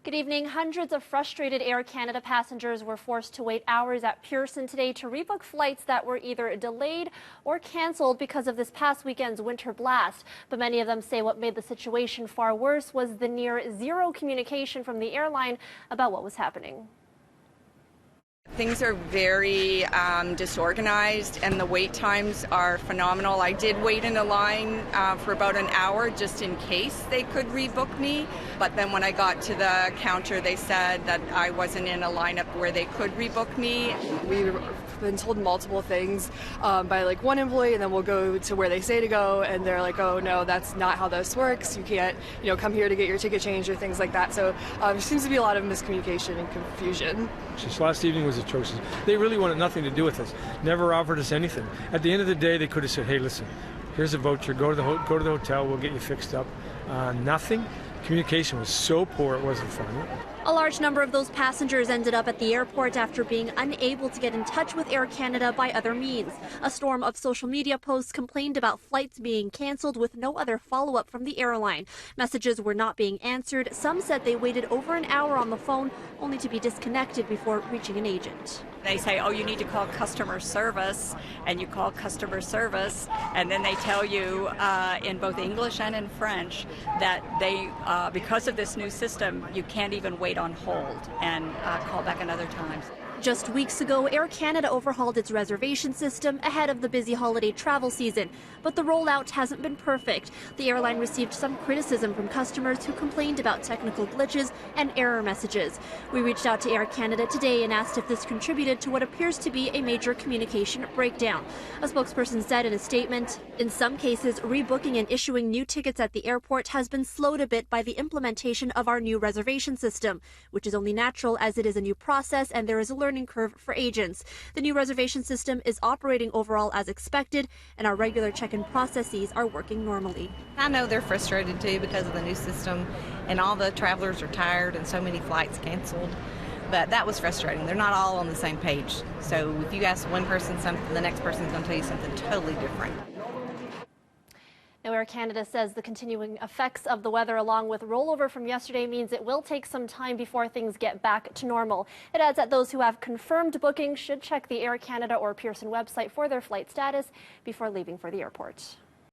Good evening. Hundreds of frustrated Air Canada passengers were forced to wait hours at Pearson today to rebook flights that were either delayed or canceled because of this past weekend's winter blast. But many of them say what made the situation far worse was the near zero communication from the airline about what was happening. Things are very disorganized, and the wait times are phenomenal. I did wait in a line for about an hour just in case they could rebook me, but then when I got to the counter they said that I wasn't in a lineup where they could rebook me. We've been told multiple things by one employee, and then we'll go to where they say to go, and they're like, oh no, that's not how this works. You can't come here to get your ticket changed or things like that. So there seems to be a lot of miscommunication and confusion. Just last evening was atrocious. They really wanted nothing to do with us. Never offered us anything. At the end of the day, they could have said, "Hey, listen, here's a voucher. Go to the hotel. We'll get you fixed up." Nothing. Communication was so poor, it wasn't funny. A large number of those passengers ended up at the airport after being unable to get in touch with Air Canada by other means. A storm of social media posts complained about flights being canceled with no other follow-up from the airline. Messages were not being answered. Some said they waited over an hour on the phone only to be disconnected before reaching an agent. They say, oh, you need to call customer service, and you call customer service, and then they tell you in both English and in French that they, because of this new system, you can't even wait on hold and call back another time. Just weeks ago, Air Canada overhauled its reservation system ahead of the busy holiday travel season, but the rollout hasn't been perfect. The airline received some criticism from customers who complained about technical glitches and error messages. We reached out to Air Canada today and asked if this contributed to what appears to be a major communication breakdown. A spokesperson said in a statement, in some cases, rebooking and issuing new tickets at the airport has been slowed a bit by the implementation of our new reservation system, which is only natural as it is a new process and there is a learning curve for agents. The new reservation system is operating overall as expected, and our regular check-in processes are working normally. I know they're frustrated too because of the new system, and all the travelers are tired and so many flights canceled. But that was frustrating. They're not all on the same page. So if you ask one person something, the next person's going to tell you something totally different. Now, Air Canada says the continuing effects of the weather along with rollover from yesterday means it will take some time before things get back to normal. It adds that those who have confirmed bookings should check the Air Canada or Pearson website for their flight status before leaving for the airport.